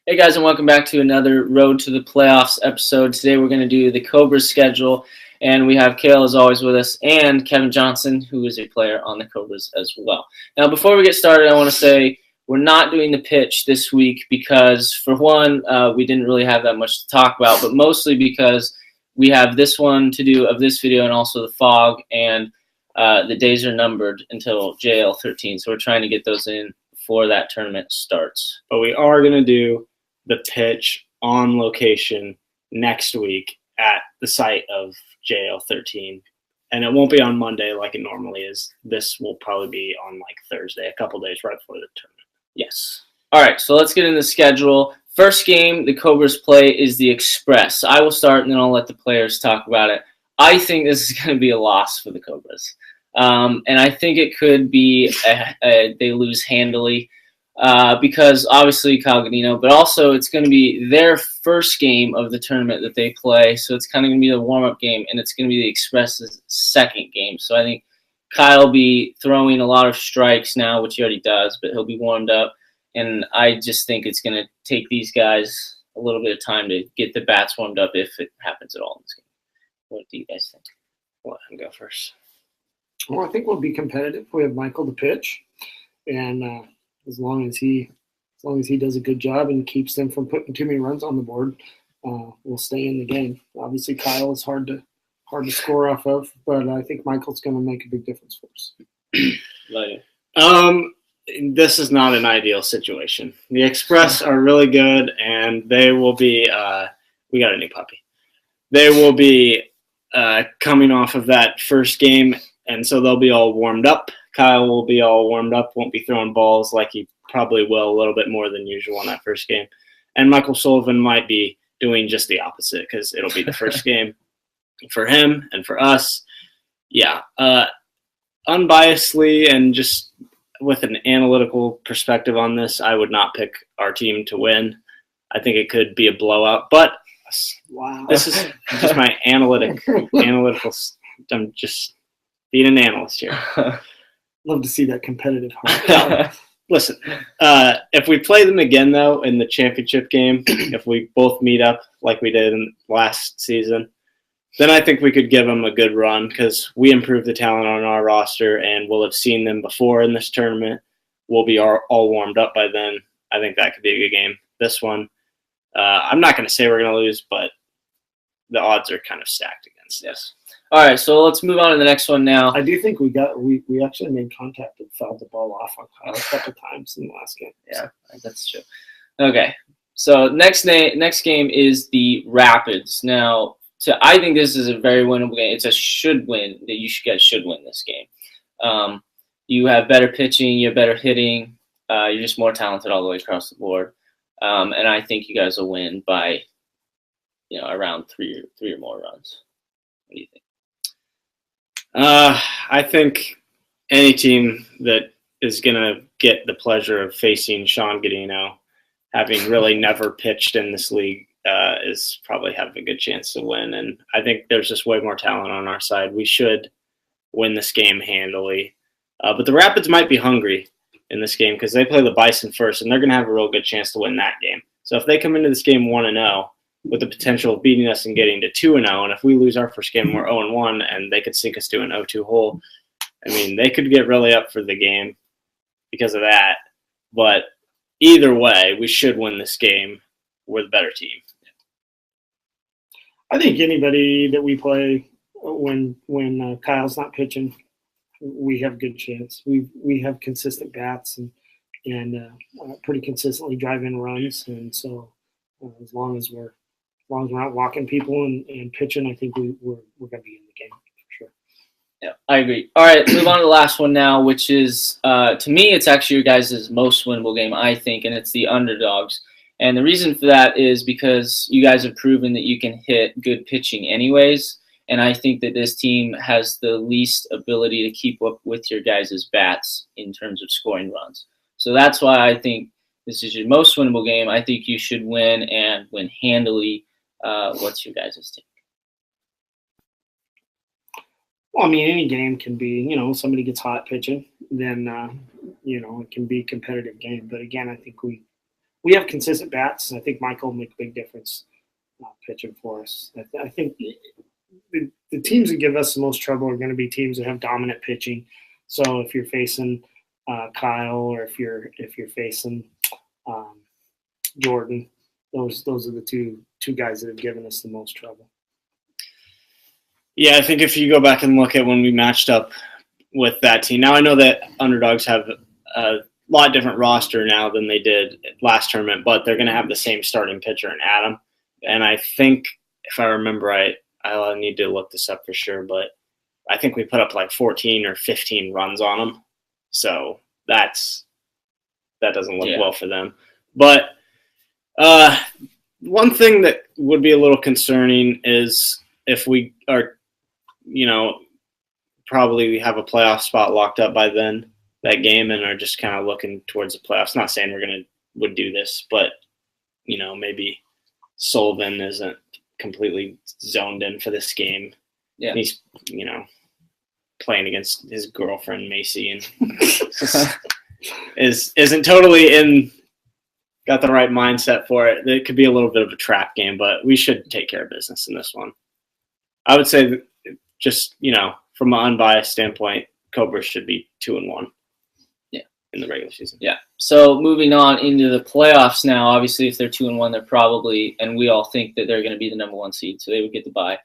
Hey guys, and welcome back to another Road to the Playoffs episode. Today we're going to do the Cobras schedule, and we have Kale as always with us, and Kevin Johnson, who is a player on the Cobras as well. Now, before we get started, I want to say we're not doing the pitch this week because, for one, we didn't really have that much to talk about, but mostly because we have this one to do of this video and also the fog, and the days are numbered until JL 13, so we're trying to get those in before that tournament starts. But we are going to do the pitch on location next week at the site of JL 13. And it won't be on Monday like it normally is. This will probably be on like Thursday, a couple days right before the tournament. Yes. All right, so let's get into the schedule. First game the Cobras play is the Express. I will start, and then I'll let the players talk about it. I think this is going to be a loss for the Cobras. And I think it could be they lose handily. Because obviously Kyle Godino, but also it's going to be their first game of the tournament that they play, so it's kind of going to be the warm-up game, and it's going to be the Express's second game. So I think Kyle will be throwing a lot of strikes now, which he already does, but he'll be warmed up, and I just think it's going to take these guys a little bit of time to get the bats warmed up if it happens at all in this game. What do you guys think? I'll let him go first. Well, I think we'll be competitive. We have Michael to pitch, and as long as he does a good job and keeps them from putting too many runs on the board, we'll stay in the game. Obviously, Kyle is hard to score off of, but I think Michael's going to make a big difference for us. This is not an ideal situation. The Express are really good, and they will be. We got a new puppy. They will be coming off of that first game, and so they'll be all warmed up. Kyle will be all warmed up, won't be throwing balls like he probably will a little bit more than usual in that first game. And Michael Sullivan might be doing just the opposite because it'll be the first game for him and for us. Yeah, unbiasedly and just with an analytical perspective on this, I would not pick our team to win. I think it could be a blowout, but this is just my analytical. I'm just being an analyst here. Love to see that competitive heart. Listen, if we play them again, though, in the championship game, if we both meet up like we did in last season, then I think we could give them a good run because we improved the talent on our roster and we'll have seen them before in this tournament. We'll be all warmed up by then. I think that could be a good game. This one, I'm not going to say we're going to lose, but the odds are kind of stacked against us. All right, so let's move on to the next one now. I do think we actually made contact and fouled the ball off on Kyle a couple times in the last game. Yeah, that's true. Okay, so next game is the Rapids. Now, I think this is a very winnable game. It's a should win that you guys should win this game. You have better pitching, you have better hitting. You're just more talented all the way across the board, and I think you guys will win by, around three or more runs. What do you think? I think any team that is going to get the pleasure of facing Sean Godino, having really never pitched in this league, is probably have a good chance to win. And I think there's just way more talent on our side. We should win this game handily. But the Rapids might be hungry in this game because they play the Bison first, and they're going to have a real good chance to win that game. So if they come into this game 1-0, with the potential of beating us and getting to 2-0, and if we lose our first game, we're 0-1, and they could sink us to an 0-2 hole. I mean, they could get really up for the game because of that. But either way, we should win this game. We're the better team. I think anybody that we play when Kyle's not pitching, we have a good chance. We have consistent bats and pretty consistently drive in runs, and so as long as we're not walking people and pitching, I think we're going to be in the game for sure. Yeah, I agree. All right, move on to the last one now, which is, to me, it's actually your guys' most winnable game, I think, and it's the underdogs. And the reason for that is because you guys have proven that you can hit good pitching anyways, and I think that this team has the least ability to keep up with your guys' bats in terms of scoring runs. So that's why I think this is your most winnable game. I think you should win and win handily. What's your guys' take? Well, I mean, any game can be, somebody gets hot pitching, then, it can be a competitive game. But again, I think we we have consistent bats, and I think Michael will make a big difference pitching for us. I think the teams that give us the most trouble are going to be teams that have dominant pitching. So if you're facing Kyle, or if you're facing Jordan, those are the two guys that have given us the most trouble. Yeah, I think if you go back and look at when we matched up with that team, now I know that underdogs have a lot different roster now than they did last tournament, but they're going to have the same starting pitcher in Adam. And I think, if I remember right, I'll need to look this up for sure, but I think we put up like 14 or 15 runs on them. So that doesn't look well for them. But one thing that would be a little concerning is if we are, probably have a playoff spot locked up by then, that game, and are just kind of looking towards the playoffs. Not saying would do this, but maybe Sullivan isn't completely zoned in for this game. Yeah, he's playing against his girlfriend Macy, and isn't totally got the right mindset for it. It could be a little bit of a trap game, but we should take care of business in this one. I would say that just from an unbiased standpoint, Cobras should be 2-1. In the regular season. Yeah. So moving on into the playoffs now, obviously if they're 2-1, they're probably, and we all think that they're going to be the number 1 seed, so they would get the bye.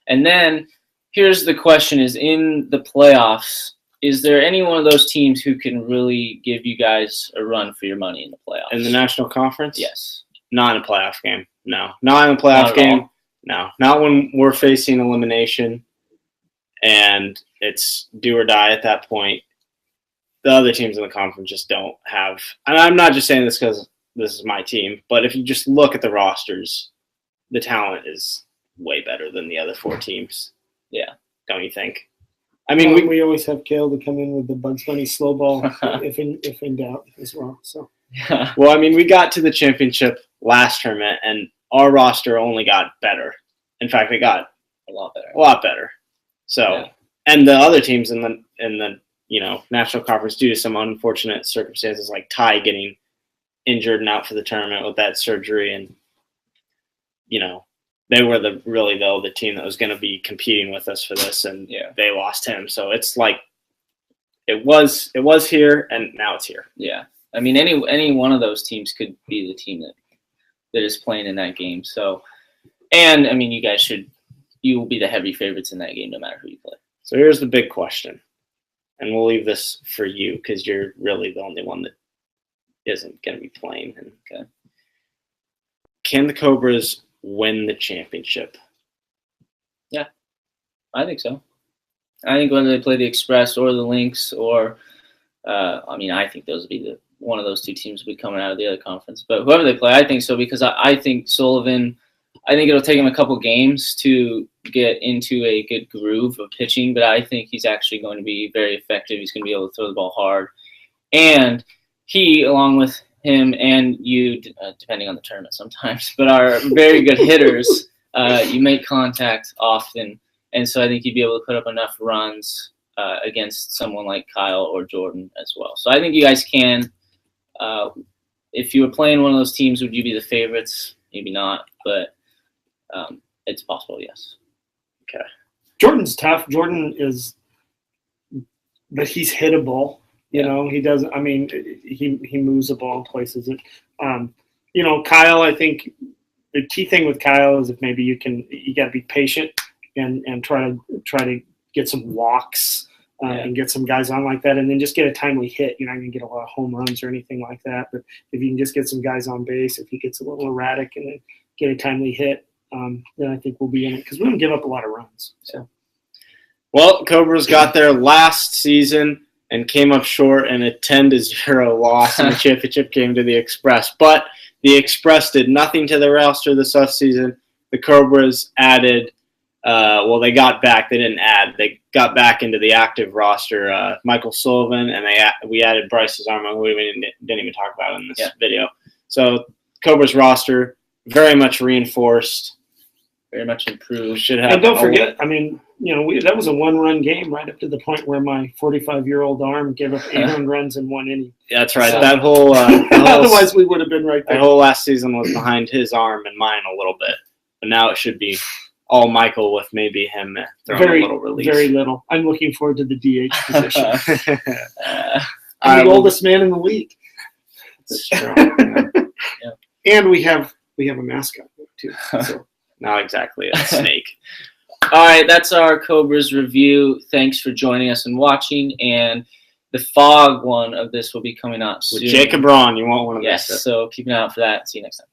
And then here's the question: is in the playoffs, is there any one of those teams who can really give you guys a run for your money in the playoffs? In the National Conference? Yes. Not in a playoff game. No. Not in a playoff game. No. Not when we're facing elimination and it's do or die at that point. The other teams in the conference just don't have – and I'm not just saying this because this is my team, but if you just look at the rosters, the talent is way better than the other 4 teams. Yeah. Don't you think? I mean, we always have Kale to come in with the Bugs Bunny slow ball if in doubt as well. So. Well, I mean, we got to the championship last tournament, and our roster only got better. In fact, it got a lot better. So, and the other teams in the National Conference, due to some unfortunate circumstances like Ty getting injured and out for the tournament with that surgery, and they were the team that was going to be competing with us for this, and they lost him. So it's like it was here and now it's here. Yeah, I mean any one of those teams could be the team that is playing in that game. So, and I mean you will be the heavy favorites in that game no matter who you play. So here's the big question. And we'll leave this for you because you're really the only one that isn't going to be playing. Okay. Can the Cobras win the championship? Yeah, I think so. I think whether they play the Express or the Lynx or, I think those would be one of those 2 teams will be coming out of the other conference. But whoever they play, I think so because I think Sullivan, I think it'll take him a couple games to get into a good groove of pitching, but I think he's actually going to be very effective. He's going to be able to throw the ball hard. And he, along with him and you, depending on the tournament sometimes, but are very good hitters. You make contact often, and so I think you'd be able to put up enough runs against someone like Kyle or Jordan as well. So I think you guys can. If you were playing one of those teams, would you be the favorites? Maybe not, but it's possible, yes. Okay. Jordan's tough. Jordan is, but he's hittable. He doesn't. I mean, he moves the ball in places. Kyle. I think the key thing with Kyle is if maybe you got to be patient and try to get some walks and get some guys on like that, and then just get a timely hit. You're not going to get a lot of home runs or anything like that, but if you can just get some guys on base, if he gets a little erratic and then get a timely hit, then I think we'll be in it because we don't give up a lot of runs. So, well, Cobras got there last season and came up short in a 10-0 loss in the championship game to the Express. But the Express did nothing to the roster this offseason. The Cobras added, they got back. They didn't add. They got back into the active roster, Michael Sullivan, and we added Bryce Zarmo, who we didn't even talk about in this video. So Cobras roster very much reinforced. very much improved. Should have. And don't forget, I mean, that was a 1-run game right up to the point where my 45-year-old arm gave up 8 earned runs in 1 inning. Yeah, that's right. So, that whole otherwise we would have been right there. That whole last season was behind his arm and mine a little bit, but now it should be all Michael with maybe him throwing a little relief. Very little. I'm looking forward to the DH position. I'm the oldest man in the league. That's true. Yeah. And we have a mascot too. So. Not exactly a snake. All right, that's our Cobras review. Thanks for joining us and watching. And the fog one of this will be coming out soon. With Jacob Braun, you won't want to miss it. So keep an eye out for that. See you next time.